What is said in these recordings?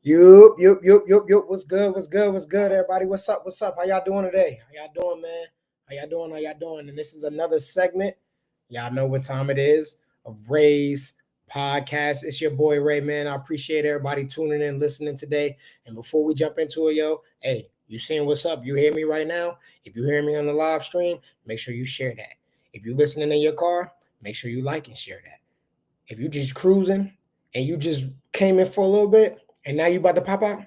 Yup. What's good, everybody? What's up? How y'all doing today? How y'all doing, man? How y'all doing? And this is another segment. Y'all know what time it is of Ray's podcast. It's your boy Ray, man. I appreciate everybody tuning in, listening today. And before we jump into it, yo, hey, you seeing what's up? You hear me right now? If you hear me on the live stream, make sure you share that. If you're listening in your car, make sure you like and share that. If you just cruising and you just came in for a little bit and now you about to pop out,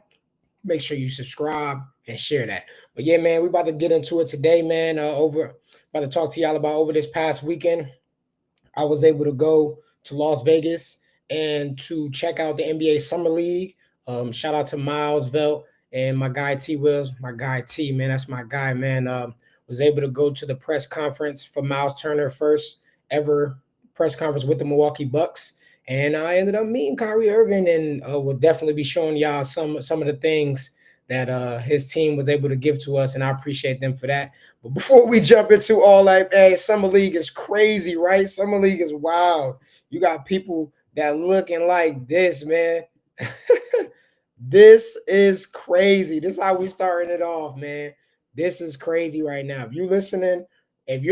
make sure you subscribe and share that. But yeah, man, we about to get into it today, man. About to talk to y'all about over this past weekend. I was able to go to Las Vegas and to check out the NBA Summer League. Shout out to Miles Velt and my guy T Wills, my guy T, man. That's my guy, man. Was able to go to the press conference for Myles Turner, first ever press conference with the Milwaukee Bucks. And I ended up meeting Kyrie Irving, and will definitely be showing y'all some of the things that his team was able to give to us, and I appreciate them for that. But before we jump into all that, hey, Summer League is crazy, right? Summer League is wild. You got people that looking like this, man. This is crazy. This is how we starting it off, man. This is crazy right now. If you're listening and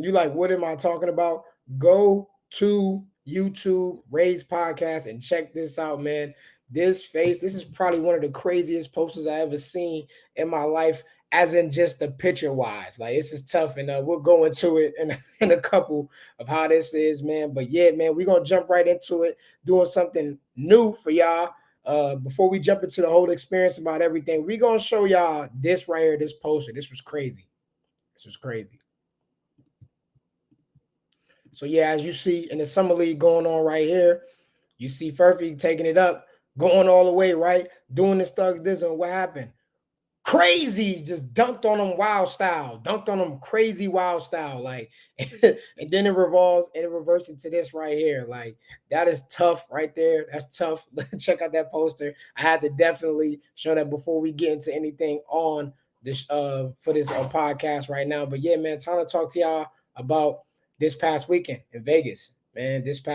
you like, what am I talking about? Go to YouTube, Ray's podcast, and check this out, man. This is probably one of the craziest posters I ever seen in my life, as in just the picture wise. Like, this is tough, and we'll go into it in a couple of how this is, man. But yeah, man, we're gonna jump right into it, doing something new for y'all. Before we jump into the whole experience about everything, we're gonna show y'all this right here, this poster. This was crazy. So yeah, as you see in the Summer League going on right here, you see Furphy taking it up, going all the way, right? Doing this thug this, and what happened? Crazy, just dunked on him wild style, crazy wild style. Like, and then it revolves and it reverts into this right here. Like, that is tough right there. That's tough. Check out that poster. I had to definitely show that before we get into anything on this for this podcast right now. But yeah, man, time to talk to y'all about this past weekend in Vegas, man. So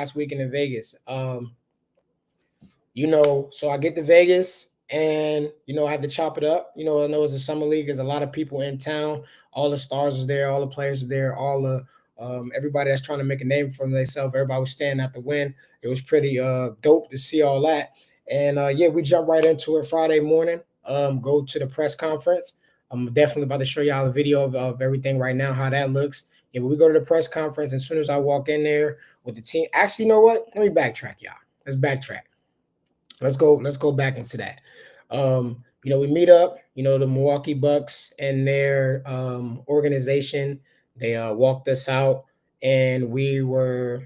I get to Vegas and, I had to chop it up. I know it's a summer league. There's a lot of people in town. All the stars was there. All the players were there. All the everybody that's trying to make a name for themselves. Everybody was standing at the win. It was pretty dope to see all that. And yeah, we jump right into it Friday morning. Go to the press conference. I'm definitely about to show y'all a video of everything right now, how that looks. Yeah, but we go to the press conference. As soon as I walk in there with the team, actually, you know what? Let me backtrack, y'all. Let's backtrack. Let's go back into that. We meet up, the Milwaukee Bucks and their organization. They walked us out, and we went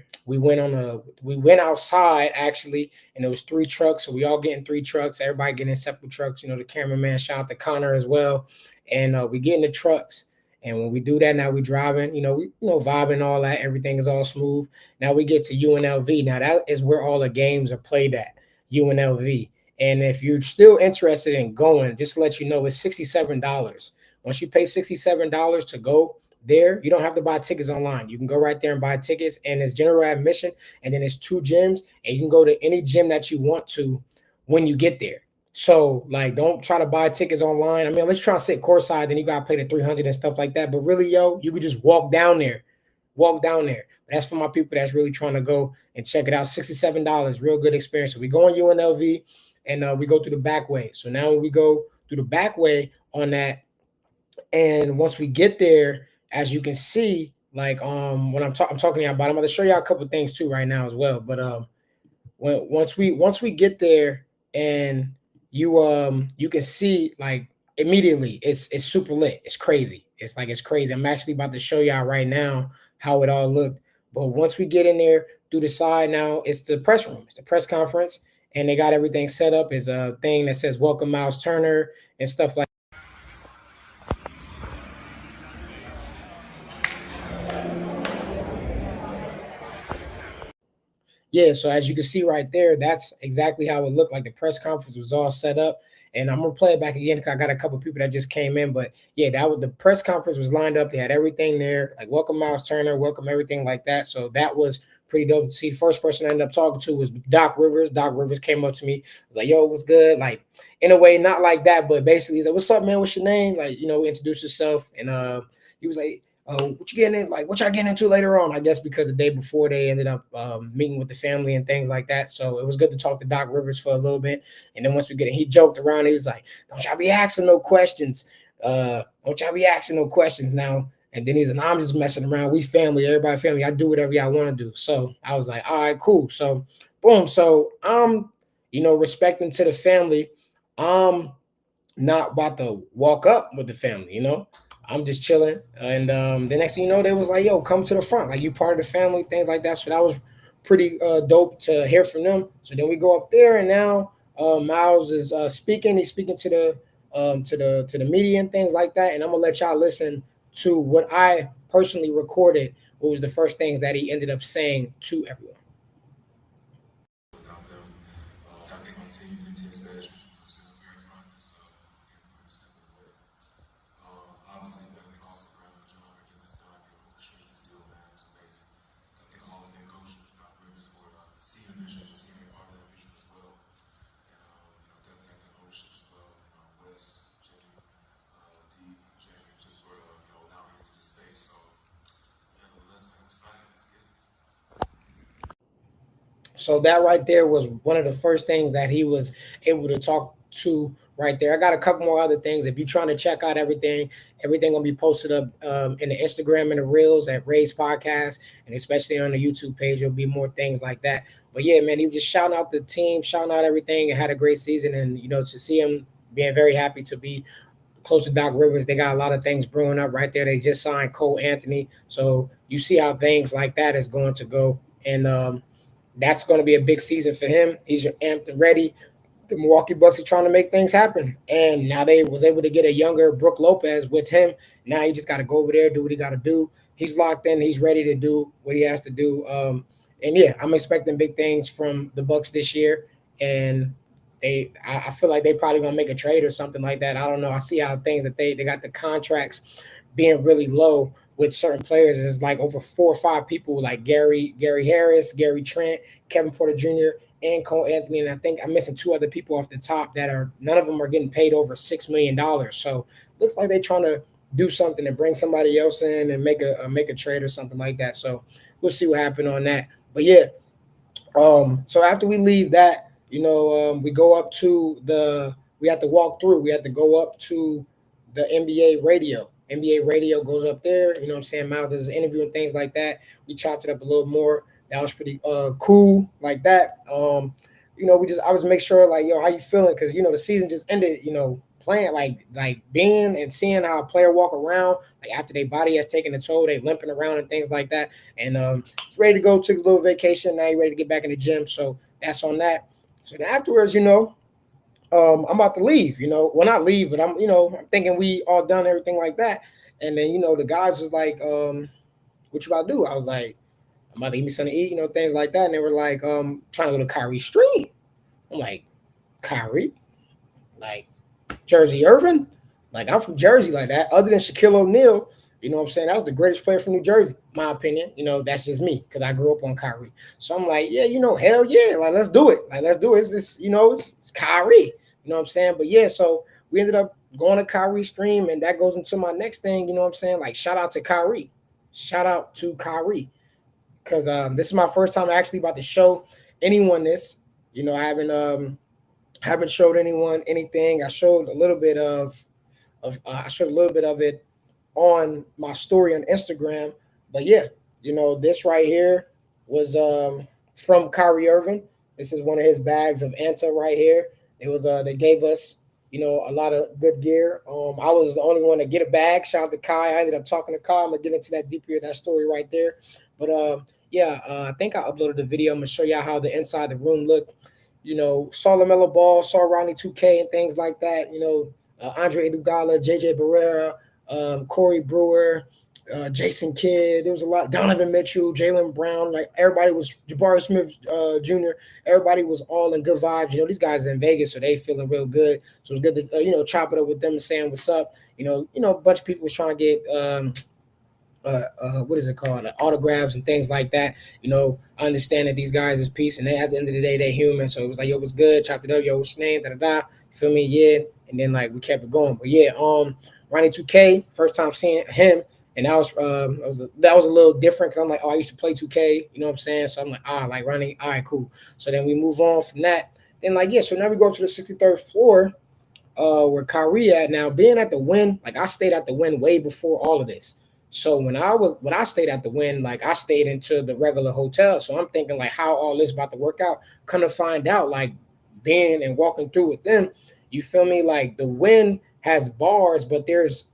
outside actually, and there was 3 trucks. So we all getting 3 trucks, everybody getting separate trucks. The cameraman, shout out to Connor as well. And we get in the trucks. And when we do that, now we driving, we vibing, all that. Everything is all smooth. Now we get to UNLV. Now that is where all the games are played at, UNLV. And if you're still interested in going, just to let you know, it's $67. Once you pay $67 to go there, you don't have to buy tickets online. You can go right there and buy tickets, and it's general admission. And then it's 2 gyms, and you can go to any gym that you want to when you get there. So, like, don't try to buy tickets online. I mean, let's try to sit courtside, then you got to pay the $300 and stuff like that. But really, you could just walk down there. But that's for my people that's really trying to go and check it out. $67, real good experience. So we go on UNLV, and we go through the back way. So now we go through the back way on that. And once we get there, as you can see, like, when I'm talking to you about, I'm going to show you a couple of things too right now as well. But once we get there, and you can see, like, immediately it's super lit. It's crazy. It's crazy. I'm actually about to show y'all right now how it all looked. But once we get in there through the side, now it's the press room. It's the press conference, and they got everything set up. Is a thing that says "Welcome, Myles Turner" and stuff like. Yeah, so as you can see right there, that's exactly how it looked like. The press conference was all set up. And I'm gonna play it back again because I got a couple people that just came in. But yeah, the press conference was lined up. They had everything there, like welcome Myles Turner, welcome everything like that. So that was pretty dope to see. First person I ended up talking to was Doc Rivers. Doc Rivers came up to me, was like, "Yo, what's good?" Like in a way, not like that, but basically he's like, "What's up, man? What's your name?" Like, we introduced yourself, and he was like, what you getting in? Like, what y'all getting into later on? I guess because the day before they ended up meeting with the family and things like that. So it was good to talk to Doc Rivers for a little bit. And then once we get it, he joked around. He was like, "Don't y'all be asking no questions. Don't y'all be asking no questions now." And then he's like, "Nah, I'm just messing around. We family, everybody family. I do whatever y'all want to do." So I was like, "All right, cool." So boom. So respecting to the family. Um, Not about to walk up with the family. I'm just chilling. And the next thing you know, they was like, "Yo, come to the front. Like, you part of the family," things like that. So that was pretty dope to hear from them. So then we go up there, and now Myles is speaking. He's speaking to the media and things like that. And I'm gonna let y'all listen to what I personally recorded. What was the first things that he ended up saying to everyone. So that right there was one of the first things that he was able to talk to right there. I got a couple more other things. If you're trying to check out everything gonna be posted up in the Instagram and the Reels at Ray's Podcast, and especially on the YouTube page, there'll be more things like that. But yeah, man, he was just shouting out the team, shouting out everything, and had a great season. And to see him being very happy to be close to Doc Rivers, they got a lot of things brewing up right there. They just signed Cole Anthony, so you see how things like that is going to go. And that's going to be a big season for him. He's amped and ready. The Milwaukee Bucks are trying to make things happen, and now they was able to get a younger Brook Lopez with him. Now he just got to go over there, do what he got to do. He's locked in. He's ready to do what he has to do. And yeah, I'm expecting big things from the Bucks this year. And I feel like they probably gonna make a trade or something like that. I don't know. I see how things that they got the contracts being really low with certain players. Is like over 4 or 5 people like Gary Harris, Gary Trent, Kevin Porter Jr., and Cole Anthony. And I think I'm missing 2 other people off the top that are none of them are getting paid over $6 million. So looks like they're trying to do something to bring somebody else in and make a trade or something like that. So we'll see what happened on that. But yeah, so after we leave that, we go up to we have to walk through. We have to go up to the NBA radio. NBA radio goes up there. You know what I'm saying? Miles does an interview and things like that. We chopped it up a little more. That was pretty cool like that. I was make sure like, yo, how you feeling? Because the season just ended. Playing like being and seeing how a player walk around like after their body has taken a toll, they limping around and things like that. And he's ready to go. Took a little vacation. Now he's ready to get back in the gym. So that's on that. So then afterwards, I'm about to leave. Well, not leave, but I'm thinking we all done everything like that. And then the guys was like, "What you about to do?" I was like, "I'm about to eat me something to eat," things like that. And they were like, trying to go to Kyrie Street. I'm like, Kyrie, like Jersey Irving. Like I'm from Jersey like that. Other than Shaquille O'Neal, you know what I'm saying? That was the greatest player from New Jersey, my opinion. That's just me because I grew up on Kyrie. So I'm like, yeah, hell yeah, like let's do it. Like let's do it. It's Kyrie. You know what I'm saying? But yeah, so we ended up going to Kyrie stream, and that goes into my next thing. You know what I'm saying? Like shout out to Kyrie. Shout out to Kyrie. Because this is my first time actually about to show anyone this. I haven't showed anyone anything. I showed a little bit of it on my story on Instagram. But yeah, this right here was from Kyrie Irving. This is one of his bags of Anta right here. They gave us a lot of good gear. I was the only one to get a bag. Shout out to Kai. I ended up talking to Kai. I'm gonna get into that deeper that story right there. But yeah, I think I uploaded the video. I'm gonna show y'all how the inside the room looked. Saw LaMelo Ball, saw Ronnie 2K and things like that. Andre Iguodala, JJ Barrera, Corey Brewer, Jason Kidd. There was a lot. Donovan Mitchell, Jalen Brown. Like everybody was Jabari Smith Jr. Everybody was all in good vibes. These guys in Vegas, so they feeling real good. So it's good to chop it up with them and saying what's up. A bunch of people was trying to get what is it called, autographs and things like that. I understand that these guys is peace, and they at the end of the day they human. So it was like, yo, what's good? Chopped it up, yo, what's your name? Da da da. You feel me? Yeah. And then like we kept it going. But yeah, Ronnie 2K, first time seeing him, and that was a little different because I'm like, oh, I used to play 2K. You know what I'm saying? So I'm like, like Ronnie, all right, cool. So then we move on from that. Then like yeah, so now we go up to the 63rd floor, where Kyrie at now. Being at the Win, like I stayed at the Win way before all of this. So when I stayed at the Win, like I stayed into the regular hotel. So I'm thinking like how all this about to work out. Come to find out, like being and walking through with them, you feel me? Like the Win has bars, but there's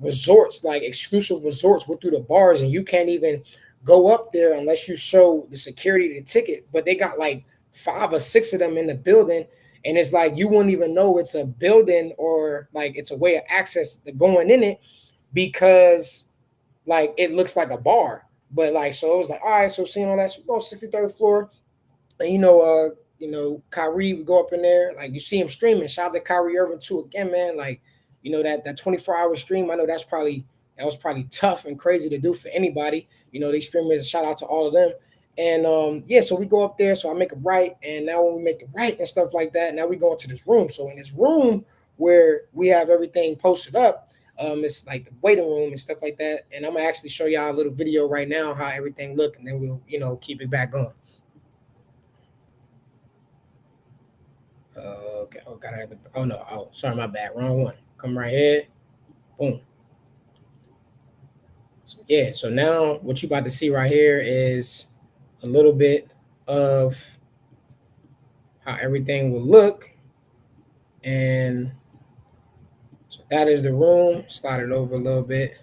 resorts, like exclusive resorts with through the bars, and you can't even go up there unless you show the security the ticket. But they got like 5 or 6 of them in the building, and it's like you wouldn't even know it's a building or like it's a way of access to going in it because like it looks like a bar. But like so it was like, all right, so seeing all that, so we go 63rd floor, and Kyrie would go up in there, like you see him streaming. Shout out to Kyrie Irving too again, man. Like, that 24-hour stream. I know that was probably tough and crazy to do for anybody. They streamers, shout out to all of them. And yeah, so we go up there, so I make it right. And now when we make it right and stuff like that, now we go into this room. So in this room where we have everything posted up, it's like the waiting room and stuff like that. And I'm gonna actually show y'all a little video right now how everything look, and then we'll, keep it back going. Okay. Oh, got it. Oh no. Oh, sorry, my bad. Wrong one. Come right here. Boom. So, yeah. So now what you about to see right here is a little bit of how everything will look, and so that is the room. Slide it over a little bit.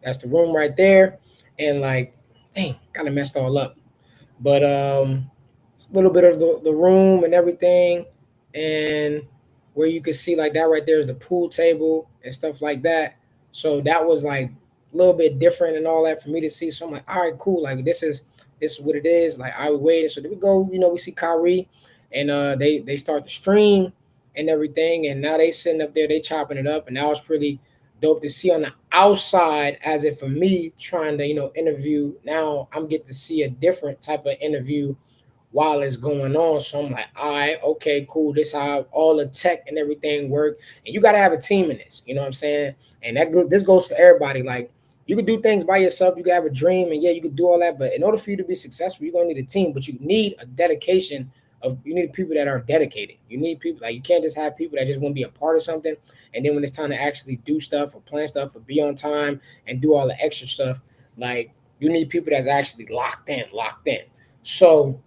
That's the room right there, and like, dang, kind of messed all up. But it's a little bit of the room and everything, and where you can see like that right there is the pool table and stuff like that. So that was like a little bit different and all that for me to see. So I'm like, all right, cool. Like this is what it is. Like I waited. So then we go, we see Kyrie, and they start the stream and everything, and now they sitting up there, they chopping it up, and that was pretty dope to see on the outside. As if for me trying to interview, now I'm getting to see a different type of interview while it's going on. So I'm like, all right, okay, cool. This how all the tech and everything work. And you gotta have a team in this. You know what I'm saying? And this goes for everybody. Like you can do things by yourself. You can have a dream, and yeah, you can do all that. But in order for you to be successful, you're gonna need a team. But you need a dedication of. You need people that are dedicated. You need people like you can't just have people that just want to be a part of something. And then when it's time to actually do stuff or plan stuff or be on time and do all the extra stuff, like you need people that's actually locked in, locked in. So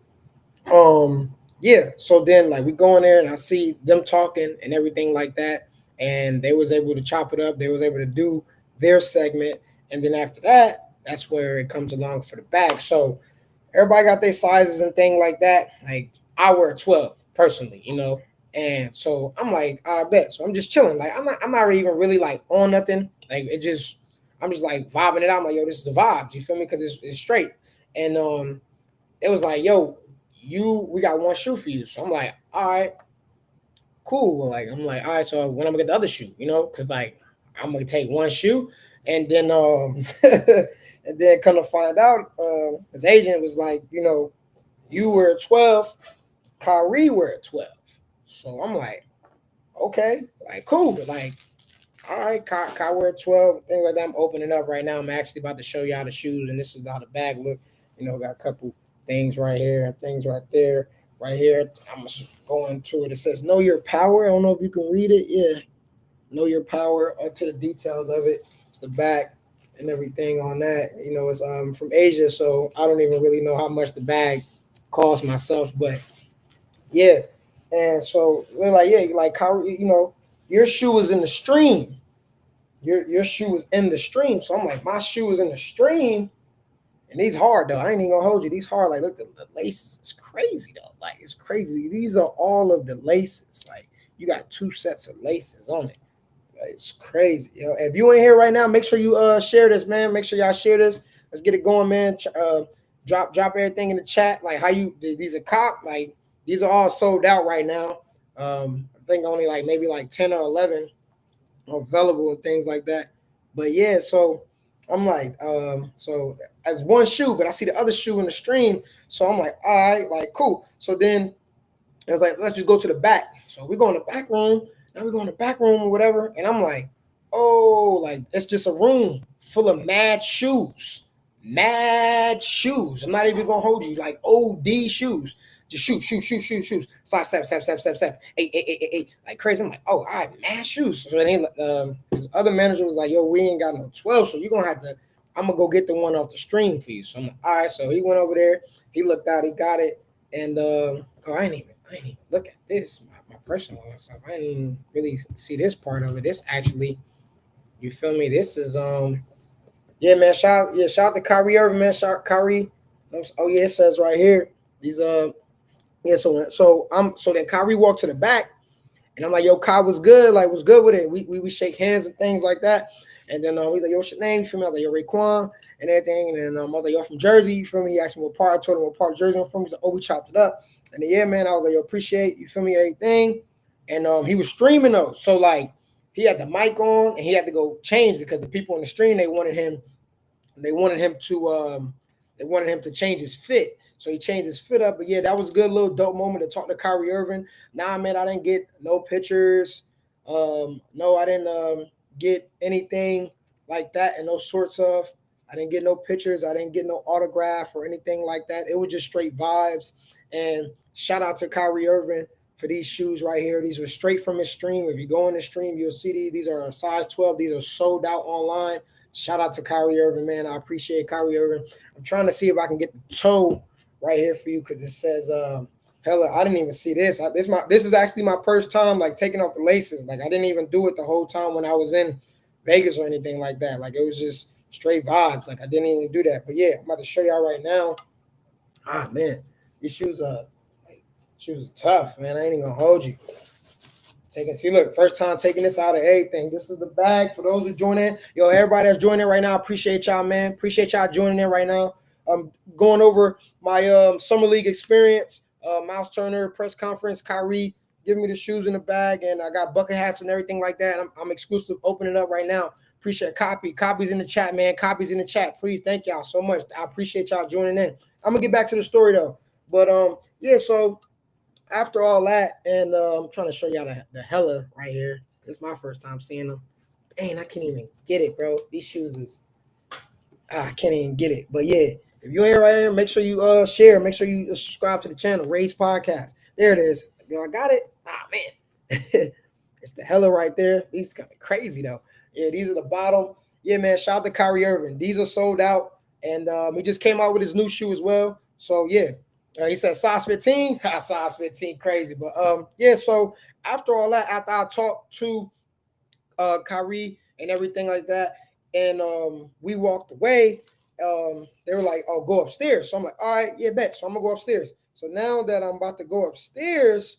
yeah, so then like we go in there and I see them talking and everything like that, and they was able to chop it up, they was able to do their segment, and then after that that's where it comes along for the bag. So everybody got their sizes and thing like that. Like I wear 12 personally, and so I'm like, I bet. So I'm just chilling. Like I'm not even really like on nothing. Like I'm just like vibing it out. I'm like, yo, this is the vibes. You feel me? Because it's straight. And it was like, yo, we got one shoe for you. So I'm like, all right, cool. Like I'm like, all right, so when I'm gonna get the other shoe, because like I'm gonna take one shoe, and then and then come to find out, his agent was like, you were at 12, Kyrie were at 12. So I'm like, okay, like cool, like all right, Kyrie were at 12, things like that. I'm opening up right now. I'm actually about to show y'all the shoes, and this is how the bag look. Got a couple things right here and things right there. Right here, I'm just going to it. It says "Know Your Power." I don't know if you can read it. Yeah, "Know Your Power." To the details of it. It's the back and everything on that. It's from Asia, so I don't even really know how much the bag cost myself, but yeah. And so they're like, yeah, like Kyrie, your shoe was in the stream. Your shoe was in the stream. So I'm like, my shoe was in the stream. And these hard though. I ain't even gonna hold you. These hard. Like, look, the laces is crazy though. Like, it's crazy. These are all of the laces. Like, you got 2 sets of laces on it. Like, it's crazy. If you ain't here right now, make sure you share this, man. Make sure y'all share this. Let's get it going, man. Drop everything in the chat. Like how these are cop. Like these are all sold out right now. I think only like maybe like 10 or 11 are available and things like that. But yeah, so I'm like, so as one shoe, but I see the other shoe in the stream. So I'm like, all right, like cool. So then it was like, let's just go to the back. So we go in the back room. Now we go in the back room or whatever. And I'm like, oh, like it's just a room full of mad shoes. Mad shoes. I'm not even gonna hold you. Like OD shoes. Just shoes. Side step. Hey. Like crazy. I'm like, oh, all right, mad shoes. So then his other manager was like, yo, we ain't got no 12. So you're gonna have to, I'm gonna go get the one off the stream for you. So I'm like, all right. So he went over there, he looked out, he got it. And oh, I ain't even look at this, my personal stuff. I didn't even really see this part of it. This actually, you feel me? This is yeah, man. Shout out to Kyrie Irving, man. Shout out Kyrie. Oh yeah, it says right here. These yeah. So then Kyrie walked to the back, and I'm like, yo, Kai was good. Like, was good with it. We shake hands and things like that. And then he's like, yo, what's your name? You feel me? I was like, yo, Raekwon and everything. And then I was like, yo, from Jersey. You feel me? He asked me what part. I told him what part of Jersey I'm from. He's like, oh, we chopped it up. And then, yeah, man, I was like, yo, appreciate, you feel me, everything. And he was streaming though. So like he had the mic on and he had to go change because the people on the stream, they wanted him to change his fit. So he changed his fit up. But yeah, that was a good little dope moment to talk to Kyrie Irving. Nah, man, I didn't get no pictures. No, I didn't get anything like that and those sorts of. I didn't get no pictures. I didn't get no autograph or anything like that. It was just straight vibes. And shout out to Kyrie Irving for these shoes right here. These were straight from his stream. If you go in the stream, you'll see these. These are a size 12. These are sold out online. Shout out to Kyrie Irving, man. I appreciate Kyrie Irving. I'm trying to see if I can get the toe right here for you because it says hella. I didn't even see this. This is actually my first time like taking off the laces. Like I didn't even do it the whole time when I was in Vegas or anything like that. Like it was just straight vibes. Like I didn't even do that. But yeah, I'm about to show y'all right now. Ah man, these shoes are tough, man. I ain't even gonna hold you. See, look, first time taking this out of everything. This is the bag for those who join in. Yo, everybody that's joining right now, appreciate y'all, man. Appreciate y'all joining in right now. I'm going over my summer league experience. Myles Turner press conference, Kyrie giving me the shoes in the bag, and I got bucket hats and everything like that. I'm exclusive, opening up right now. Appreciate copies in the chat, man. Copies in the chat, please. Thank y'all so much. I appreciate y'all joining in. I'm gonna get back to the story though, but yeah. So after all that, and I'm trying to show y'all the hella right here. It's my first time seeing them. Dang, I can't even get it, bro. These shoes is I can't even get it. But yeah, if you ain't right here, make sure you share. Make sure you subscribe to the channel, Ray's Podcast. There it is. You know, I got it. Ah man, it's the hella right there. These kind of crazy though. Yeah, these are the bottom. Yeah, man. Shout out to Kyrie Irving. These are sold out, and he just came out with his new shoe as well. So yeah, he said size 15. Size 15, crazy. But yeah. So after all that, after I talked to Kyrie and everything like that, and we walked away. They were like, "Oh, go upstairs." So I'm like, "All right, yeah, bet." So I'm gonna go upstairs. So now that I'm about to go upstairs,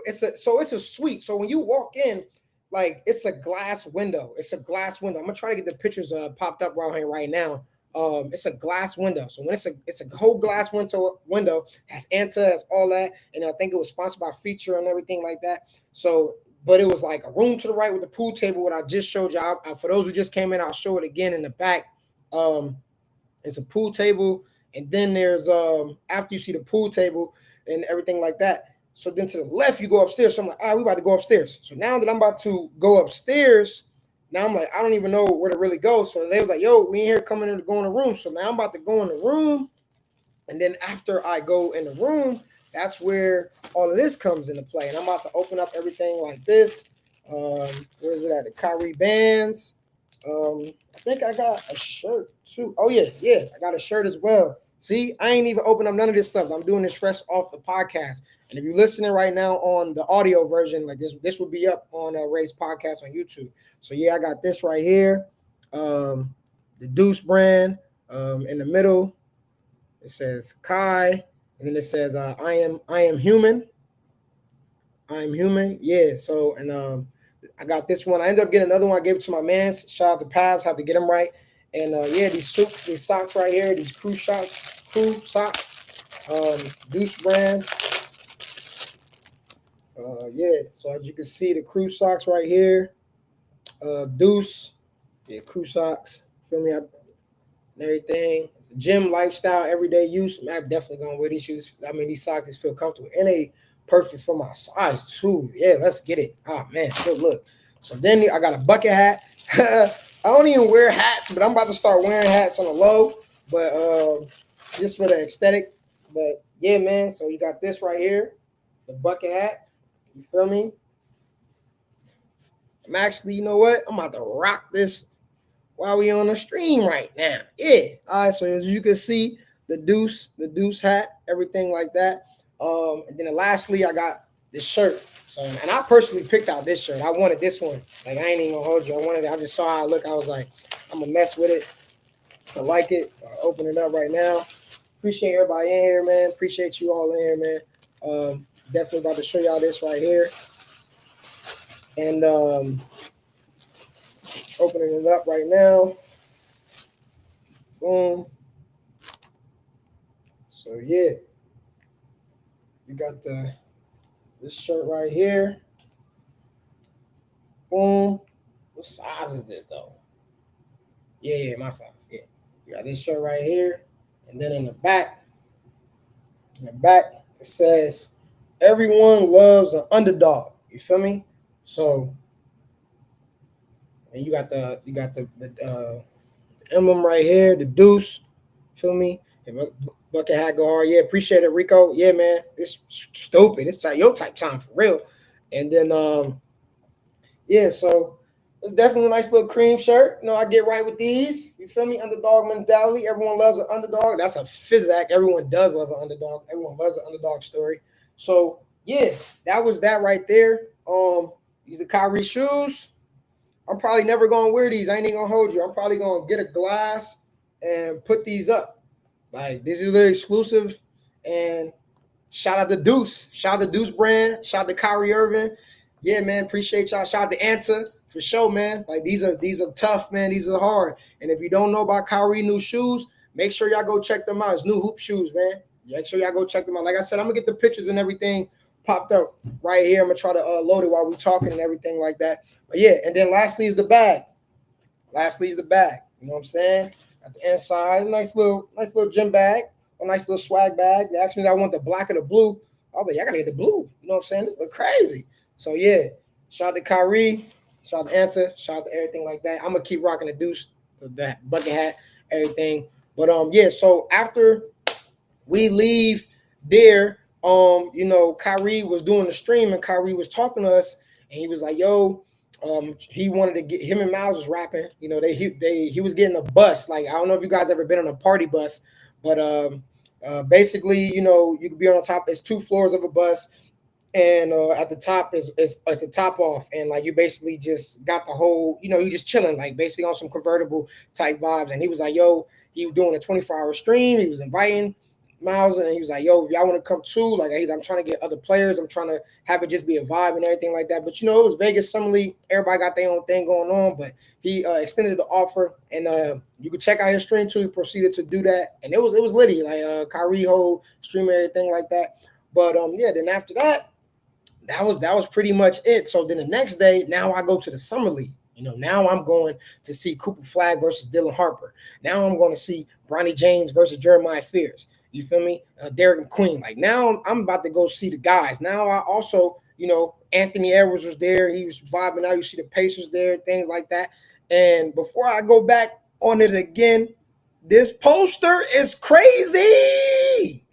it's a suite. So when you walk in, like it's a glass window. It's a glass window. I'm gonna try to get the pictures popped up around here right now. It's a glass window. So when it's a whole glass window has Anta, has all that, and I think it was sponsored by Feature and everything like that. So but it was like a room to the right with the pool table, what I just showed y'all. For those who just came in, I'll show it again in the back. It's a pool table, and then there's after you see the pool table and everything like that. So then to the left, you go upstairs. So I'm like, all right, we about to go upstairs. So now that I'm about to go upstairs, now I'm like, I don't even know where to really go. So they were like, yo, we ain't here coming in to go in the room. So now I'm about to go in the room. And then after I go in the room, that's where all of this comes into play. And I'm about to open up everything like this. Where is it at? The Kyrie bands. I think I got a shirt too. Oh yeah, I got a shirt as well. See, I ain't even opened up none of this stuff. I'm doing this fresh off the podcast. And if you're listening right now on the audio version, like this will be up on Ray's podcast on YouTube. So yeah, I got this right here. The Deuce brand. In the middle, it says Kai, and then it says I am human. I am human. Yeah. So and I got this one. I ended up getting another one. I gave it to my man. Shout out to Pabs. Had to get them right. And yeah, these socks right here, these crew socks, Deuce brand. Yeah. So as you can see, the crew socks right here, Deuce. Yeah, crew socks. feel me? And everything. It's a gym lifestyle, everyday use. I'm definitely gonna wear these shoes. I mean, these socks feel comfortable and they perfect for my size too. Yeah, let's get it. Oh man, good look. So then I got a bucket hat. I don't even wear hats, but I'm about to start wearing hats on the low. But just for the aesthetic. But yeah, man. So you got this right here, the bucket hat. You feel me? I'm actually, you know what? I'm about to rock this while we on the stream right now. Yeah. All right. So as you can see, the deuce hat, everything like that. And then lastly, I got this shirt. So, and I personally picked out this shirt. I wanted this one. Like I ain't even gonna hold you. I wanted it. I just saw how I look. I was like, I'm gonna mess with it. I like it. I'll open it up right now. Appreciate everybody in here, man. Appreciate you all in here, man. Definitely about to show y'all this right here. And opening it up right now. Boom. So yeah, you got this shirt right here. Boom. What size is this though? Yeah, my size. Yeah. You got this shirt right here. And then in the back, it says everyone loves an underdog. You feel me? So and you got the emblem right here, the deuce. Feel me? Bucket hat go hard. Yeah, appreciate it, Rico. Yeah, man. It's stupid. It's your type time for real. And then yeah, so it's definitely a nice little cream shirt. You know, I get right with these. You feel me? Underdog mentality. Everyone loves an underdog. That's a physic. Everyone does love an underdog. Everyone loves an underdog story. So yeah, that was that right there. These are Kyrie shoes. I'm probably never gonna wear these. I ain't even gonna hold you. I'm probably gonna get a glass and put these up. Like this is the exclusive. And shout out to Deuce. Shout out to Deuce brand. Shout out to Kyrie Irving. Yeah, man. Appreciate y'all. Shout out to Anta for sure, man. Like these are tough, man. These are hard. And if you don't know about Kyrie new shoes, make sure y'all go check them out. It's new hoop shoes, man. Make sure y'all go check them out. Like I said, I'm gonna get the pictures and everything popped up right here. I'm gonna try to load it while we're talking and everything like that. But yeah, and then lastly is the bag. You know what I'm saying? At the inside, nice little gym bag, a nice little swag bag. They asked me that I want the black or the blue. I was like, I gotta get the blue. You know what I'm saying? This look crazy. So yeah, shout out to Kyrie, shout out to Anta, shout out to everything like that. I'm gonna keep rocking the deuce, that bucket hat, everything. But yeah, so after we leave there, you know, Kyrie was doing the stream and Kyrie was talking to us and he was like, yo, he wanted to get him and Myles was rapping. You know, he was getting a bus. Like I don't know if you guys ever been on a party bus, but basically, you know, you could be on top. It's 2 floors of a bus, and at the top is a top off, and like you basically just got the whole. You know, you just chilling, like basically on some convertible type vibes. And he was like, yo, he was doing a 24-hour stream. He was inviting Myles, and he was like, yo, if y'all want to come too, like I'm trying to get other players. I'm trying to have it just be a vibe and everything like that. But you know, it was Vegas Summer League. Everybody got their own thing going on, but he extended the offer, and you could check out his stream too. He proceeded to do that, and it was litty, like Kyrie whole stream and everything like that. But yeah, then after that, that was pretty much it. So then the next day, now I go to the Summer League. You know, now I'm going to see Cooper Flagg versus Dylan Harper. Now I'm going to see Bronny James versus Jeremiah Fears. You feel me? Derek McQueen. Like now I'm about to go see the guys. Now I also, you know, Anthony Edwards was there. He was vibing out. You see the Pacers there, things like that. And before I go back on it again, this poster is crazy.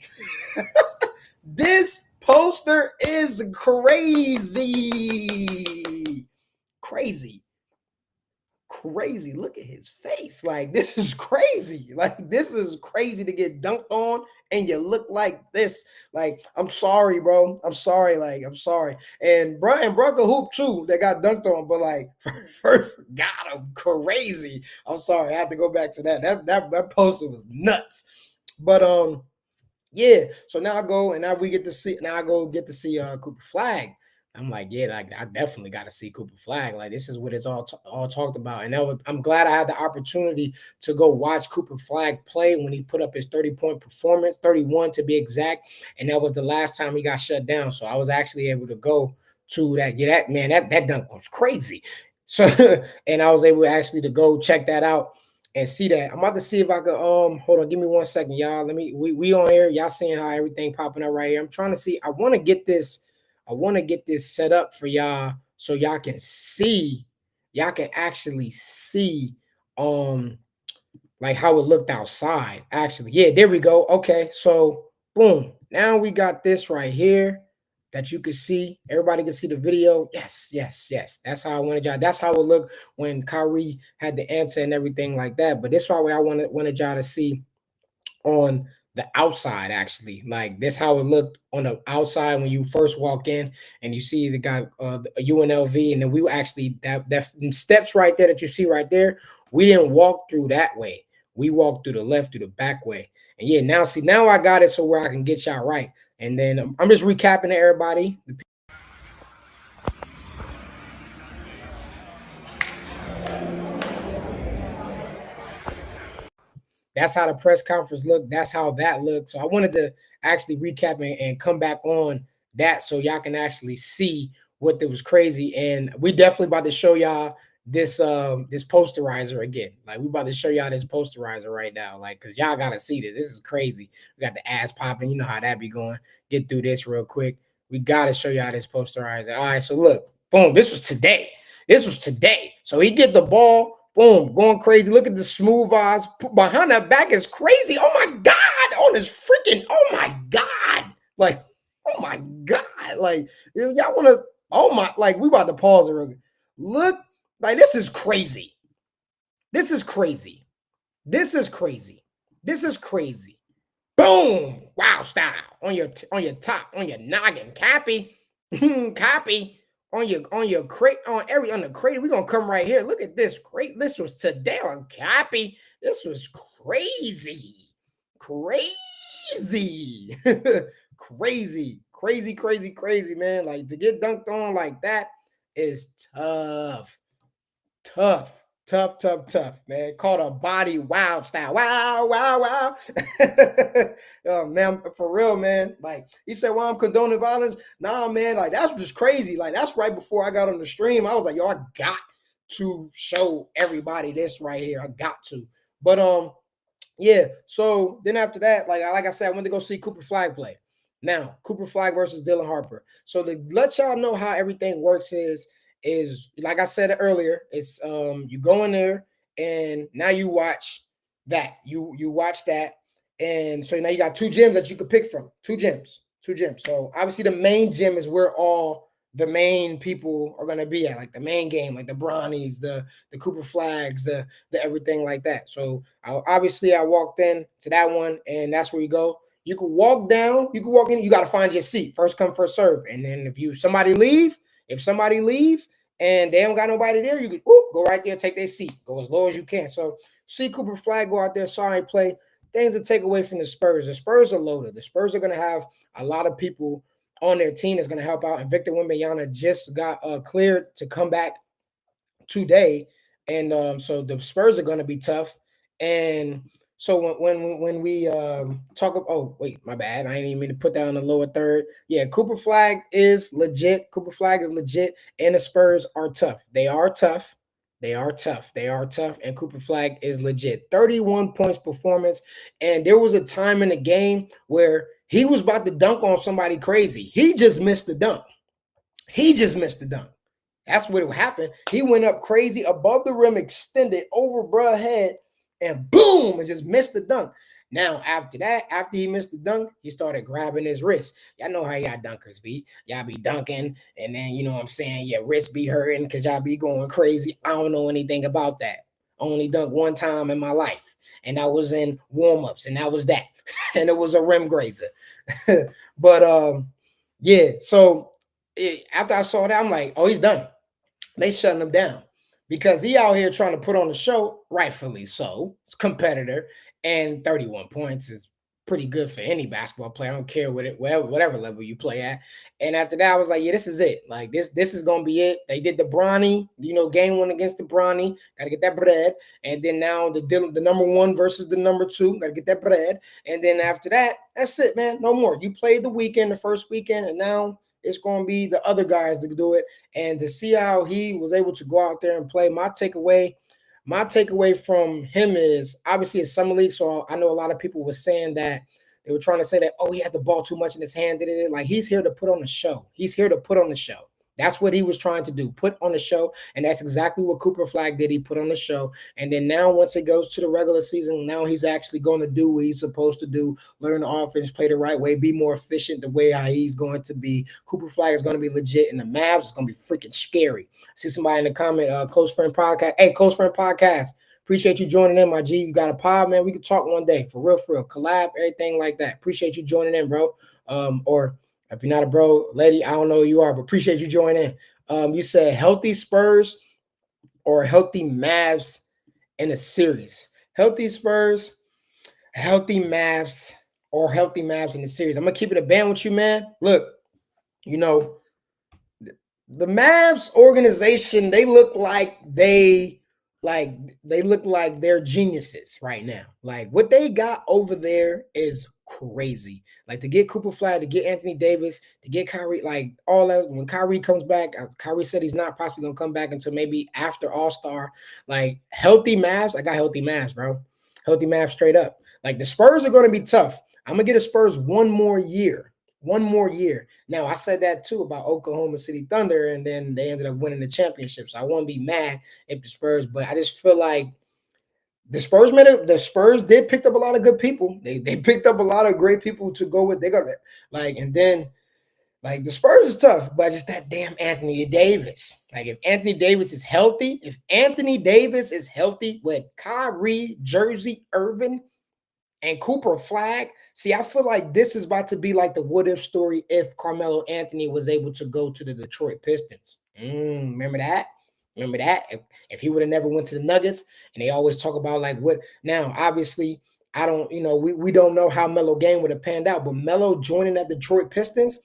This poster is crazy. Crazy. Look at his face. Like, this is crazy. Like, this is crazy to get dunked on and you look like this. Like, I'm sorry, bro. I'm sorry. Like, I'm sorry. And bro can hoop too. They got dunked on, but like, first got him crazy. I'm sorry. I have to go back to that. That poster was nuts. But yeah. So now I go and now I get to see Cooper Flagg. I'm like, yeah, like I definitely got to see Cooper Flagg. Like this is what it's all talked about. And I'm glad I had the opportunity to go watch Cooper Flagg play when he put up his 30-point performance, 31 to be exact. And that was the last time he got shut down. So I was actually able to go to that. Yeah, that dunk was crazy. So and I was able actually to go check that out. and see that. I'm about to see if I can hold on, give me 1 second, y'all. We on here. Y'all seeing how everything popping up right here. I'm trying to see. I want to get this set up for y'all so y'all can see, y'all can actually see like how it looked outside. Actually, yeah, there we go. Okay, so boom. Now we got this right here that you can see. Everybody can see the video. Yes, yes, yes. That's how I wanted y'all. That's how it looked when Kyrie had the answer and everything like that. But this is why I wanted y'all to see on the outside, actually. Like this how it looked on the outside when you first walk in and you see the guy UNLV, and then we actually that steps right there that you see right there, we didn't walk through that way. We walked through the left, through the back way. And yeah, now see, now I got it so where I can get y'all right. And then I'm just recapping to everybody. That's how the press conference looked. That's how that looked. So I wanted to actually recap and come back on that so y'all can actually see what was crazy. And we definitely about to show y'all this posterizer again. Like we about to show y'all this posterizer right now. Like, cause y'all gotta see this. This is crazy. We got the ass popping. You know how that be going. Get through this real quick. We gotta show y'all this posterizer. All right, so look, boom. This was today. This was today. So he get the ball. Boom, going crazy. Look at the smooth eyes behind that back is crazy. Oh my God, on his freaking, oh my God. Like, oh my God. Like, y'all want to, oh my, like, we about to pause it real quick. Look, like, this is crazy. This is crazy. This is crazy. This is crazy. Boom, wow style on your top, on your noggin, copy, copy on your crate, on the crate. We're gonna come right here. Look at this crate. This was today on copy. This was crazy, crazy, crazy, man. Like to get dunked on like that is tough. Tough, tough, man. Called a body wow style. Wow, wow, wow. Oh, man, for real, man. Like he said, well, I'm condoning violence. Nah, man, like that's just crazy. Like that's right before I got on the stream. I was like, yo, I got to show everybody this right here. I got to. But yeah. So then after that, like I said, I went to go see Cooper Flagg play. Now, Cooper Flagg versus Dylan Harper. So to let y'all know how everything works is like I said earlier, it's you go in there and now you watch that. You watch that. And so now you got two gyms that you could pick from. Two gyms. Two gyms. So obviously the main gym is where all the main people are gonna be at, like the main game, like the Bronnies, the Cooper Flaggs, the everything like that. So obviously I walked in to that one, and that's where you go. You can walk down, you can walk in, you got to find your seat. First come, first serve. And then if somebody leave and they don't got nobody there, you can go right there, take their seat, go as low as you can. So see Cooper Flagg go out there, sorry play. Things to take away from the Spurs. The Spurs are loaded. The Spurs are going to have a lot of people on their team that's going to help out. And Victor Wembanyama just got cleared to come back today, and so the Spurs are going to be tough. And so when we talk about, oh wait, my bad, I didn't even mean to put that on the lower third. Yeah, Cooper Flagg is legit. Cooper Flagg is legit, and the Spurs are tough. They are tough. They are tough. They are tough, and Cooper Flagg is legit. 31 points performance, and there was a time in the game where he was about to dunk on somebody crazy. He just missed the dunk. He just missed the dunk. That's what happened. He went up crazy above the rim, extended over bruh head, and boom, and just missed the dunk. Now, after that, after he missed the dunk, he started grabbing his wrist. Y'all know how y'all dunkers be. Y'all be dunking, and then, you know what I'm saying, your wrist be hurting because y'all be going crazy. I don't know anything about that. I only dunked one time in my life, and I was in warm-ups, and that was that. And it was a rim grazer. But, yeah, so after I saw that, I'm like, oh, he's done. They shutting him down because he out here trying to put on the show, rightfully so. It's competitor, and 31 points is pretty good for any basketball player. I don't care whatever level you play at. And after that, I was like, yeah, this is it. Like this is gonna be it. They did the Bronny, game one against the Bronny. Got to get that bread. And then now the number one versus the number two. Got to get that bread. And then after that, that's it, man. No more. You played the first weekend, and now it's going to be the other guys to do it. And to see how he was able to go out there and play, my my takeaway from him is obviously it's summer league. So I know a lot of people were saying that they were trying to say that, oh, he has the ball too much in his hand. Like he's here to put on the show. He's here to put on the show. That's what he was trying to do, put on the show. And that's exactly what Cooper Flagg did. He put on the show. And then now, once it goes to the regular season, now he's actually going to do what he's supposed to do, learn the offense, play the right way, be more efficient the way how he's going to be. Cooper Flagg is going to be legit, and the Mavs is going to be freaking scary. I see somebody in the comment, Close Friend Podcast. Hey, Close Friend Podcast. Appreciate you joining in, my G. You got a pod, man. We could talk one day, for real. Collab, everything like that. Appreciate you joining in, bro. Or if you're not a bro, lady, I don't know who you are, but appreciate you joining in. You said healthy Spurs or healthy Mavs in a series. Healthy Spurs, healthy Mavs, or healthy Mavs in the series. I'm going to keep it a band with you, man. Look, you know, the Mavs organization, they look like they're geniuses right now. Like what they got over there is crazy. Like to get Cooper Flagg, to get Anthony Davis, to get Kyrie, like all that. When Kyrie comes back, Kyrie said he's not possibly gonna come back until maybe after All-Star. Like healthy Mavs, I got healthy Mavs, bro. Healthy Mavs straight up. Like the Spurs are gonna be tough. I'm gonna get the Spurs one more year. One more year. Now, I said that too about Oklahoma City Thunder, and then they ended up winning the championship. So I won't be mad if the Spurs, but I just feel like the Spurs did pick up a lot of good people. They picked up a lot of great people to go with. They got like, and then like the Spurs is tough, but just that damn Anthony Davis. Like if Anthony Davis is healthy with Kyrie, Jersey, Irving, and Cooper Flagg. See, I feel like this is about to be like the what if story if Carmelo Anthony was able to go to the Detroit Pistons. Remember that? Remember that? If he would have never went to the Nuggets, and they always talk about like what now, obviously, I don't, we don't know how Melo game would have panned out, but Melo joining that Detroit Pistons,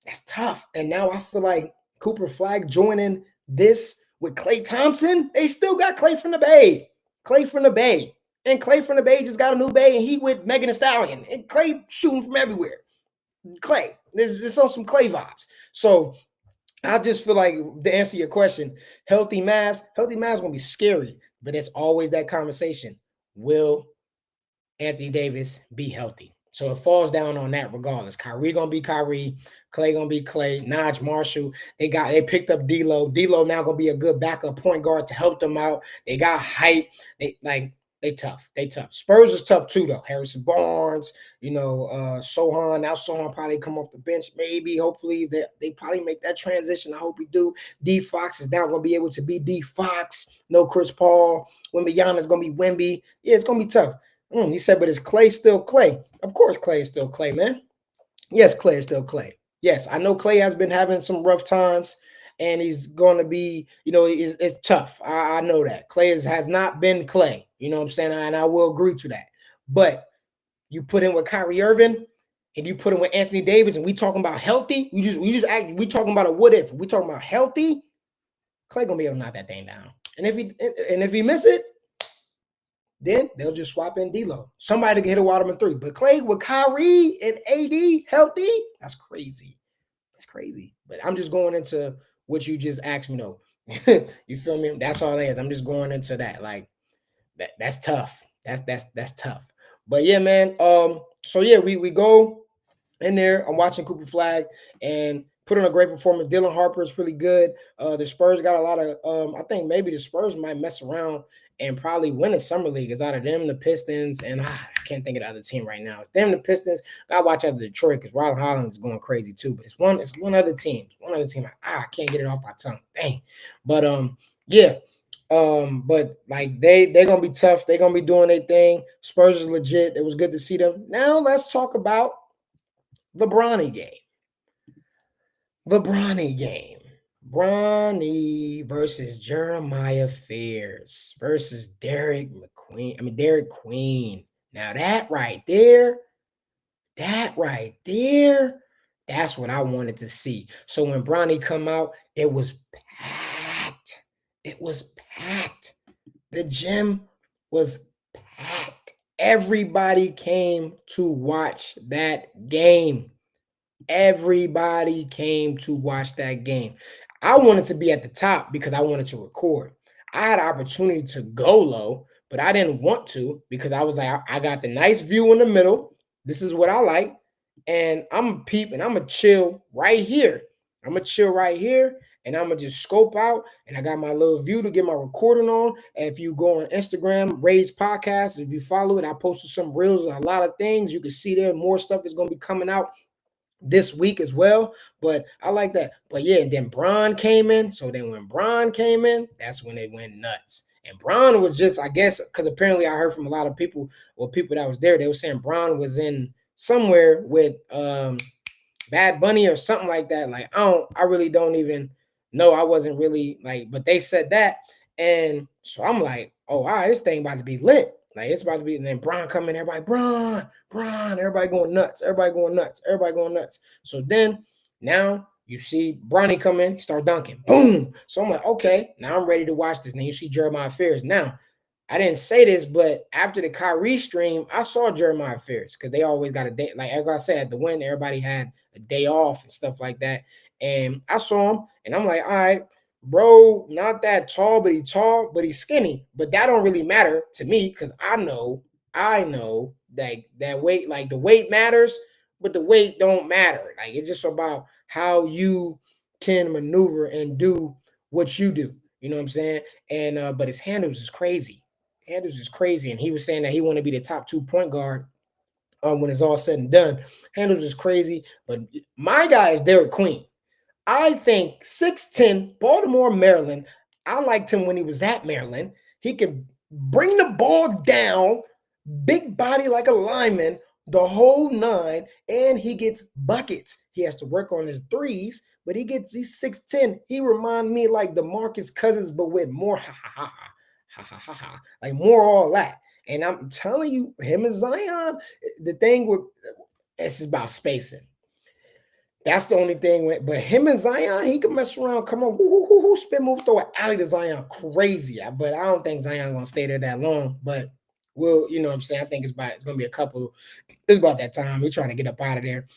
that's tough. And now I feel like Cooper Flagg joining this with Klay Thompson, they still got Klay from the Bay. And Klay from the Bay just got a new Bay, and he with Megan Thee Stallion. And Klay shooting from everywhere. Klay. There's on some Klay vibes. So I just feel like, to answer your question, healthy Mavs going to be scary. But it's always that conversation. Will Anthony Davis be healthy? So it falls down on that regardless. Kyrie going to be Kyrie. Klay going to be Klay. Naj Marshall. They picked up D'Lo. D'Lo now going to be a good backup point guard to help them out. They got height. They tough. Spurs is tough too, though. Harrison Barnes, Sohan. Now Sohan probably come off the bench. Maybe, hopefully, they probably make that transition. I hope we do. D Fox is now going to be able to be D Fox. No Chris Paul. Wembanyama is going to be Wemby. Yeah, it's going to be tough. He said, but is Klay still Klay? Of course Klay is still Klay, man. Yes, Klay is still Klay. Yes, I know Klay has been having some rough times, and he's going to be, it's tough. I know that. Klay has not been Klay. You know what I'm saying? And I will agree to that. But you put in with Kyrie Irving, and you put in with Anthony Davis, and we talking about healthy. We talking about a what if. We talking about healthy. Klay gonna be able to knock that thing down. And if he miss it, then they'll just swap in D'Lo. Somebody can hit a Waterman 3. But Klay with Kyrie and AD healthy, that's crazy. That's crazy. But I'm just going into what you just asked me, though. You feel me? That's all it is. I'm just going into that. Like, that's tough. That's tough. But yeah, man. So yeah, we go in there. I'm watching Cooper Flagg and put on a great performance. Dylan Harper is really good. The Spurs got a lot of I think maybe the Spurs might mess around and probably win the summer league. It's out of them, the Pistons, and I can't think of the other team right now. It's them, the Pistons. Gotta watch out the Detroit because Riley Holland is going crazy too. But it's one other team. I can't get it off my tongue. Dang. But yeah. But like they're gonna be tough. They're gonna be doing their thing. Spurs is legit. It was good to see them. Now let's talk about the Bronny game. Bronny versus Jeremiah Fears versus Derek Queen. Now that right there, that's what I wanted to see. So when Bronny come out, it was packed. The gym was packed. Everybody came to watch that game. I wanted to be at the top because I wanted to record. I had an opportunity to go low, but I didn't want to because I was like, I got the nice view in the middle. This is what I like. And I'm a peep and I'm going to chill right here. I'm going to chill right here and I'm going to just scope out. And I got my little view to get my recording on. And if you go on Instagram, Ray's Podcast, if you follow it, I posted some reels and a lot of things. You can see there more stuff is going to be coming out this week as well. But I like that. But yeah, and then Bron came in. So then when Bron came in, that's when it went nuts. And Bron was just, I guess, because apparently I heard from a lot of people, or people that was there, they were saying Bron was in somewhere with Bad Bunny or something like that. Like I really don't even know. I wasn't really like, but they said that. And so I'm like, oh, all right, this thing about to be lit. Like it's about to be, and then Bron coming, everybody, Bron, everybody going nuts, everybody going nuts, everybody going nuts. So then now you see Bronny come in, start dunking, boom. So I'm like, okay, now I'm ready to watch this. Now you see Jeremiah Fears. Now I didn't say this, but after the Kyrie stream, I saw Jeremiah Fears because they always got a day. Like I said, at the win, everybody had a day off and stuff like that. And I saw him, and I'm like, all right, bro, not that tall, but he's skinny. But that don't really matter to me because I know that weight, like the weight matters, but the weight don't matter. Like it's just about how you can maneuver and do what you do. You know what I'm saying? And but his handles is crazy. Handles is crazy, and he was saying that he want to be the top 2 point guard when it's all said and done. Handles is crazy, but my guy is Derek Queen. I think 6'10", Baltimore, Maryland. I liked him when he was at Maryland. He could bring the ball down, big body like a lineman, the whole nine, and he gets buckets. He has to work on his threes, but he's 6'10". He remind me like DeMarcus Cousins, but with more like more all that. And I'm telling you, him and Zion, the thing with it's about spacing. That's the only thing. But him and Zion, he can mess around. Come on, who spin move, throw an alley to Zion, crazy. But I don't think Zion gonna stay there that long. But you know what I'm saying? I think it's gonna be a couple. It's about that time. He's trying to get up out of there.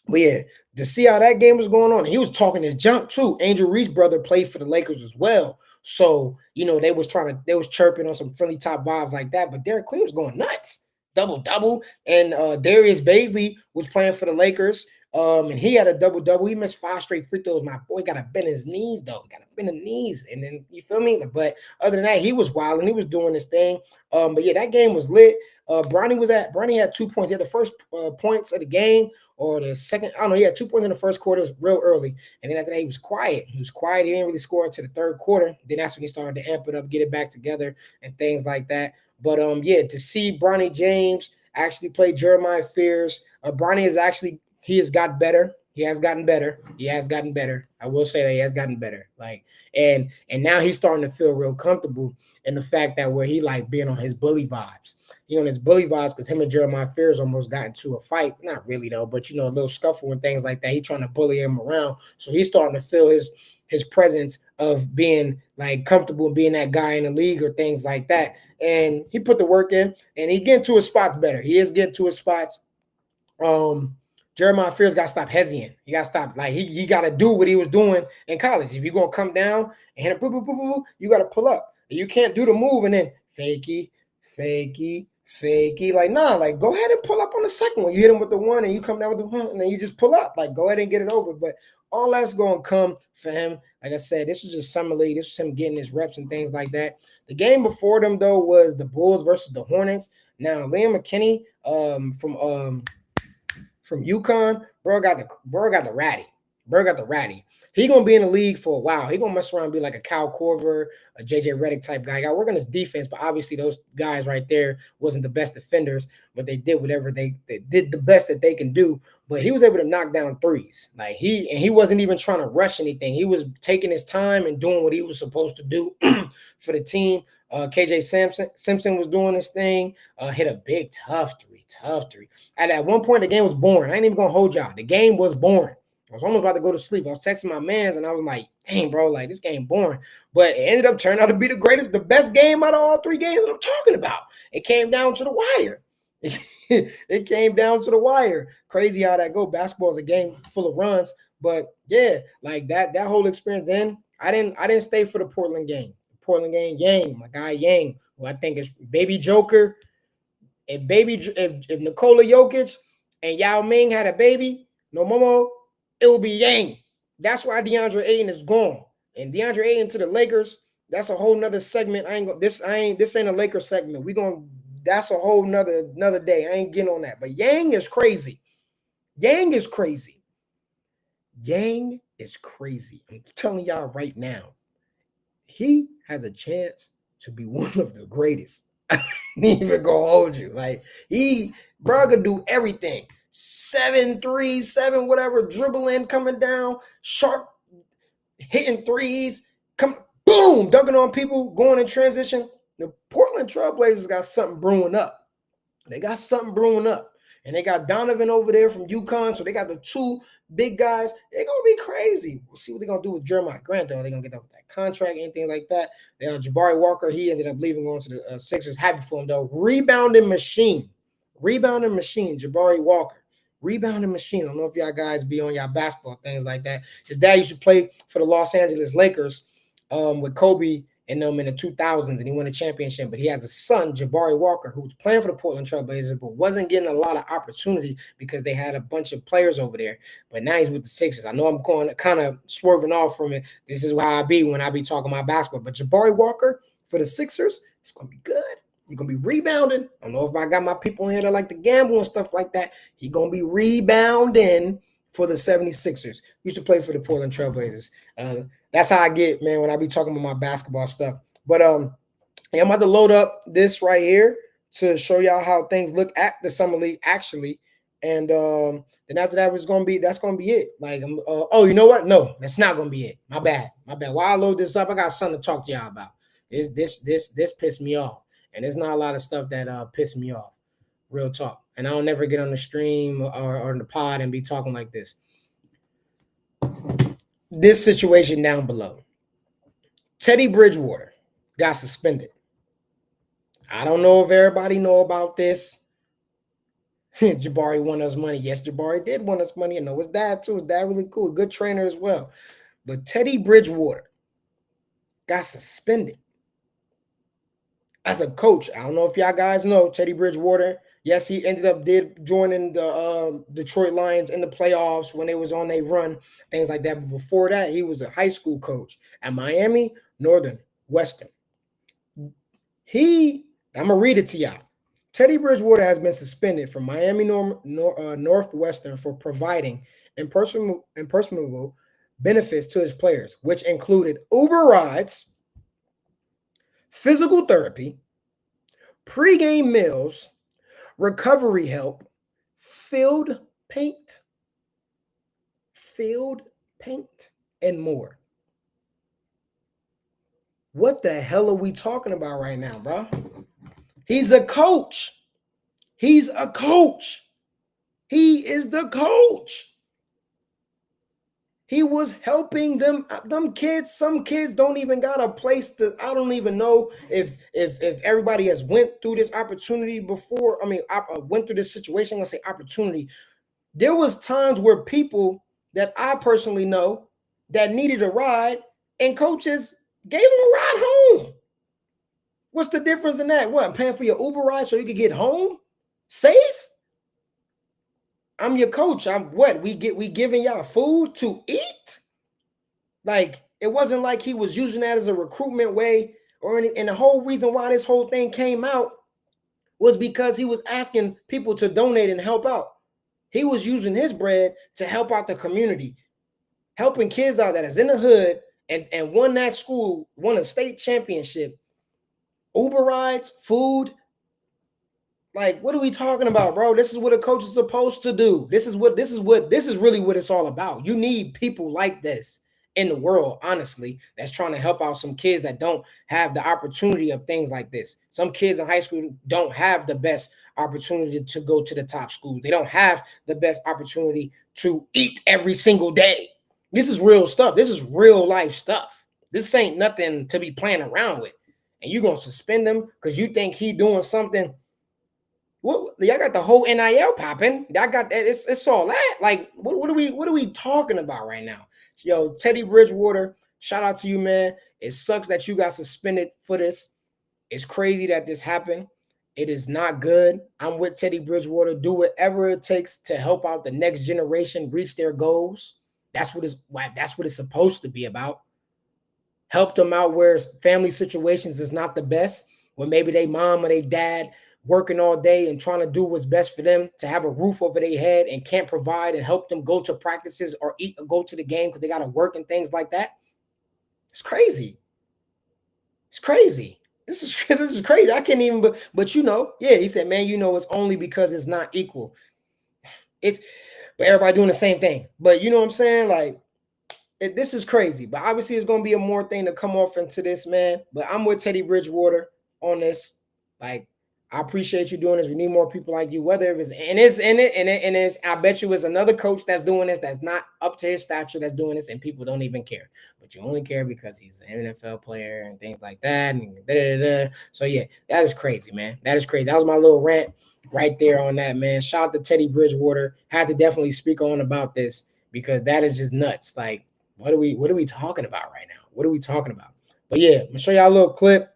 But yeah, to see how that game was going on, he was talking his junk too. Angel Reese's brother played for the Lakers as well. So, you know, they was chirping on some friendly top vibes like that. But Derek Queen was going nuts. Double. And Darius Baisley was playing for the Lakers. And he had a double. He missed 5 straight free throws. My boy got to bend his knees, though. Got to bend his knees. And then, you feel me? But other than that, he was wild and he was doing his thing. But yeah, that game was lit. Bronny had 2 points. He had the first points of the game, or the second. I don't know. He had 2 points in the first quarter. It was real early. And then after that, he was quiet. He didn't really score until the third quarter. Then that's when he started to amp it up, get it back together, and things like that. But yeah, to see Bronny James actually play Jeremiah Fears, Bronny he has got better. He has gotten better. I will say that he has gotten better. Like, and now he's starting to feel real comfortable in the fact that where he like being on his bully vibes. He on his bully vibes because him and Jeremiah Fears almost got into a fight. Not really though, but you know, a little scuffle and things like that. He trying to bully him around. So he's starting to feel his presence of being like comfortable and being that guy in the league or things like that. And he put the work in and he getting to his spots better. He is getting to his spots. Jeremiah Fears got to stop hesitating. He got to stop. Like, he got to do what he was doing in college. If you're going to come down and hit a boop, boop, boop, boop, you got to pull up. You can't do the move and then fakey. Like, nah, like, go ahead and pull up on the second one. You hit him with the one and you come down with the one and then you just pull up. Like, go ahead and get it over. But all that's going to come for him. Like I said, this was just summer league. This was him getting his reps and things like that. The game before them, though, was the Bulls versus the Hornets. Now, Liam McKinney from UConn, bro got the ratty. He gonna be in the league for a while. He gonna mess around and be like a Kyle Korver, a JJ Redick type guy. He got work on his defense, but obviously those guys right there wasn't the best defenders, but they did whatever they did the best that they can do. But he was able to knock down threes. Like he wasn't even trying to rush anything. He was taking his time and doing what he was supposed to do for the team. KJ Simpson was doing his thing, hit a big tough three. And at one point, the game was boring. I ain't even gonna hold y'all. The game was boring. I was almost about to go to sleep. I was texting my mans, and I was like, "Dang, bro, like this game boring." But it ended up turning out to be the best game out of all 3 games that I'm talking about. It came down to the wire. It came down to the wire. Crazy how that go. Basketball is a game full of runs, but yeah, like that whole experience. Then I didn't stay for the Portland game. The Portland game. Yang, my guy Yang, who I think is Baby Joker. If Nikola Jokic and Yao Ming had a baby, no Momo, it will be Yang. That's why DeAndre Ayton is gone. And DeAndre Ayton to the Lakers, that's a whole nother segment. This ain't a Lakers segment. That's a whole nother day. I ain't getting on that. But Yang is crazy. Yang is crazy. Yang is crazy. I'm telling y'all right now, he has a chance to be one of the greatest. I ain't even gonna hold you. Like, bro could do everything. 7-3, 7, whatever, dribbling, coming down, sharp, hitting threes, boom, dunking on people, going in transition. The Portland Trailblazers got something brewing up. They got something brewing up. And they got Donovan over there from UConn. So they got the two big guys. They're going to be crazy. We'll see what they're going to do with Jeremiah Grant, though. They're going to get that with that contract, anything like that. Jabari Walker, he ended up leaving, going to the Sixers. Happy for him, though. Rebounding machine, Jabari Walker. Rebounding machine. I don't know if y'all guys be on y'all basketball, things like that. His dad used to play for the Los Angeles Lakers with Kobe and them in the 2000s, and he won a championship. But he has a son, Jabari Walker, who was playing for the Portland Trailblazers, but wasn't getting a lot of opportunity because they had a bunch of players over there. But now he's with the Sixers. I know I'm going kind of swerving off from it. This is how I be when I be talking about basketball. But Jabari Walker for the Sixers, it's going to be good. He's going to be rebounding. I don't know if I got my people in here that like to gamble and stuff like that. He's going to be rebounding for the 76ers. Used to play for the Portland Trailblazers. That's how I get, man, when I be talking about my basketball stuff. But I'm about to load up this right here to show y'all how things look at the Summer League, actually. And then after that, that's going to be it. Like, oh, you know what? No, that's not going to be it. My bad. While I load this up, I got something to talk to y'all about. This pissed me off. And there's not a lot of stuff that pissed me off. Real talk. And I'll never get on the stream or in the pod and be talking like this. This situation down below. Teddy Bridgewater got suspended. I don't know if everybody know about this. Jabari won us money. Yes, Jabari did win us money. I know his dad too. His dad really cool. Good trainer as well. But Teddy Bridgewater got suspended as a coach. I don't know if y'all guys know Teddy Bridgewater. Yes, he did joining the Detroit Lions in the playoffs when they was on their run, things like that. But before that, he was a high school coach at Miami Northwestern. I'm going to read it to y'all. Teddy Bridgewater has been suspended from Miami Northwestern for providing impersonal benefits to his players, which included Uber rides, physical therapy, pregame meals, recovery help, field paint, and more. What the hell are we talking about right now, bro? He's a coach. He is the coach. He was helping them kids. Some kids don't even got a place to. I don't even know if everybody has went through this opportunity before. I mean, I went through this situation. I'm gonna say opportunity. There was times where people that I personally know that needed a ride, and coaches gave them a ride home. What's the difference in that? What, paying for your Uber ride so you can get home safe? I'm your coach. We giving y'all food to eat? Like, it wasn't like he was using that as a recruitment way or any. And the whole reason why this whole thing came out was because he was asking people to donate and help out. He was using his bread to help out the community, helping kids out that is in the hood and won that school, won a state championship. Uber rides, food. Like, what are we talking about, bro? This is what a coach is supposed to do. This is really what it's all about. You need people like this in the world, honestly, that's trying to help out some kids that don't have the opportunity of things like this. Some kids in high school don't have the best opportunity to go to the top schools. They don't have the best opportunity to eat every single day. This is real stuff. This is real life stuff. This ain't nothing to be playing around with. And you're going to suspend him because you think he doing something. What, y'all got the whole NIL popping. Y'all got that. It's all that. Like, what are we talking about right now? Yo, Teddy Bridgewater, shout out to you, man. It sucks that you got suspended for this. It's crazy that this happened. It is not good. I'm with Teddy Bridgewater. Do whatever it takes to help out the next generation reach their goals. That's what it's supposed to be about. Help them out where family situations is not the best, where maybe they mom or they dad working all day and trying to do what's best for them to have a roof over their head and can't provide and help them go to practices or eat or go to the game because they got to work and things like that. It's crazy. It's crazy. This is crazy. I can't even. But yeah. He said, man, it's only because it's not equal. It's but everybody doing the same thing. But you know what I'm saying? Like this is crazy. But obviously, it's gonna be a more thing to come off into this, man. But I'm with Teddy Bridgewater on this. Like, I appreciate you doing this. We need more people like you. Whether it's I bet you it's another coach that's doing this that's not up to his stature that's doing this, and people don't even care. But you only care because he's an NFL player and things like that. And So yeah, that is crazy, man. That is crazy. That was my little rant right there on that, man. Shout out to Teddy Bridgewater. Had to definitely speak on about this because that is just nuts. Like, what are we talking about right now? What are we talking about? But yeah, I'm gonna show y'all a little clip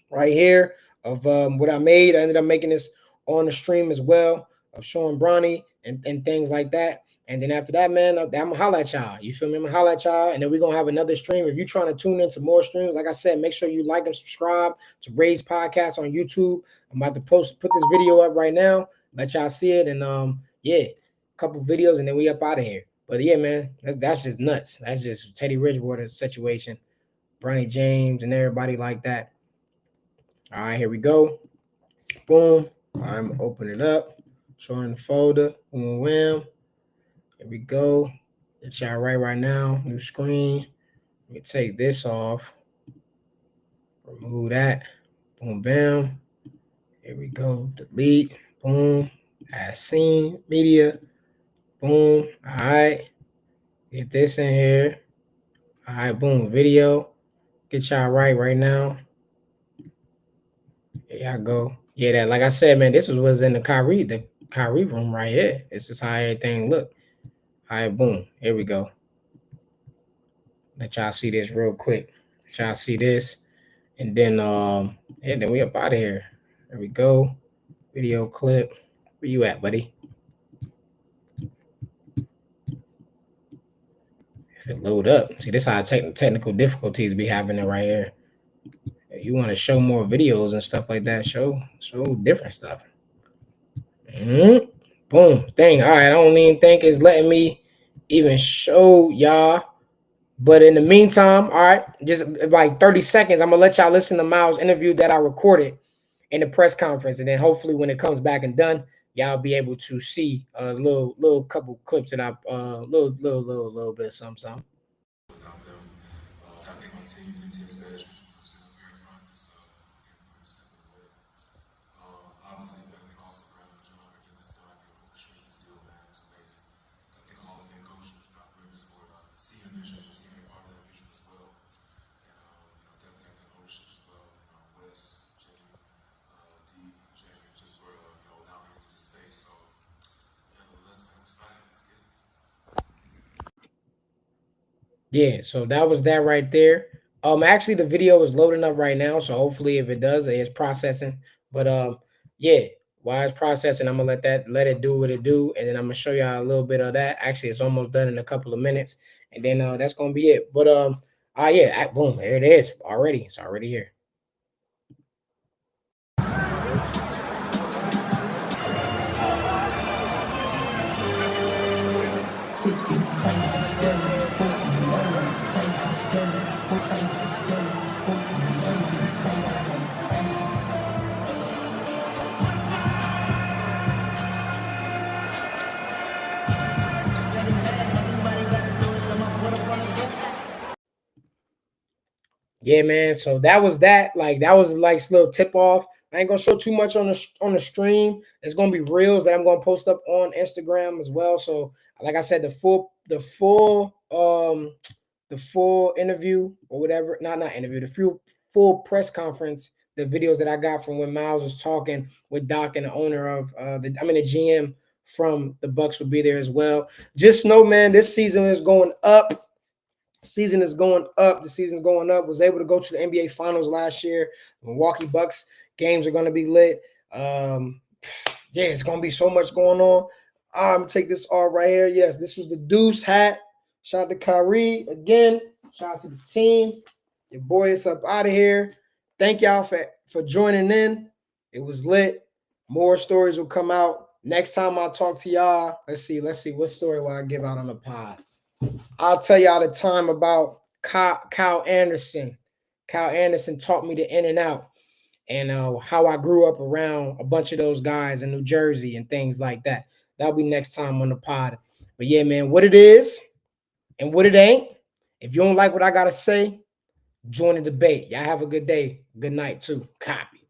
right here of what I made. I ended up making this on the stream as well of showing Bronny and things like that. And then after that, man, I'm gonna holla at y'all. You feel me? I'm gonna holla at y'all, and then we're gonna have another stream. If you're trying to tune into more streams, like I said, make sure you like and subscribe to Ray's podcast on YouTube. I'm about to put this video up right now, let y'all see it, and yeah, a couple videos, and then we up out of here. But yeah, man, that's just nuts. That's just Teddy Bridgewater's situation, Bronny James, and everybody like that. All right, here we go. Boom. I'm opening it up, showing the folder. Boom, wham. Here we go. It's y'all right now. New screen. Let me take this off. Remove that. Boom, bam. Here we go. Delete. Boom. Add scene. Media. Boom. All right. Get this in here. All right. Boom. Video. Get y'all right now. There y'all go. Yeah, that like I said, man, this was in the Kyrie room right here. This is how everything look. All right, boom. Here we go. Let y'all see this real quick. Let y'all see this. And then then we up out of here. There we go. Video clip. Where you at, buddy? If it load up. See, this how technical difficulties be happening right here. If you want to show more videos and stuff like that, show different stuff. Boom. Thing. All right. I don't even think it's letting me even show y'all. But in the meantime, all right, just like 30 seconds, I'm going to let y'all listen to Myles' interview that I recorded in the press conference. And then hopefully when it comes back and done, y'all be able to see a little couple clips that I, little bit of something. Yeah, so that was that right there. Actually, the video is loading up right now, so hopefully, if it does, it's processing. But yeah, while it's processing, I'm gonna let it do what it do, and then I'm gonna show y'all a little bit of that. Actually, it's almost done in a couple of minutes, and then that's gonna be it. But yeah, boom, there it is already. It's already here. Yeah, man. So that was that. Like that was like a little tip off. I ain't gonna show too much on the stream. It's gonna be reels that I'm gonna post up on Instagram as well. So like I said, the full interview or whatever, not interview, the full press conference, the videos that I got from when Myles was talking with Doc and the owner of the GM from the Bucks will be there as well. Just know, man, this season is going up. Season is going up. The season's going up. Was able to go to the NBA Finals last year. Milwaukee Bucks games are going to be lit. Yeah, it's going to be so much going on. I'm going to take this off right here. Yes, this was the Deuce hat. Shout out to Kyrie again. Shout out to the team. Your boy is up out of here. Thank y'all for joining in. It was lit. More stories will come out. Next time I talk to y'all, let's see what story will I give out on the pod. I'll tell y'all the time about Kyle Anderson. Kyle Anderson taught me the in and out, and how I grew up around a bunch of those guys in New Jersey and things like that. That'll be next time on the pod. But yeah, man, what it is and what it ain't. If you don't like what I gotta say, join the debate. Y'all have a good day. Good night too. Copy.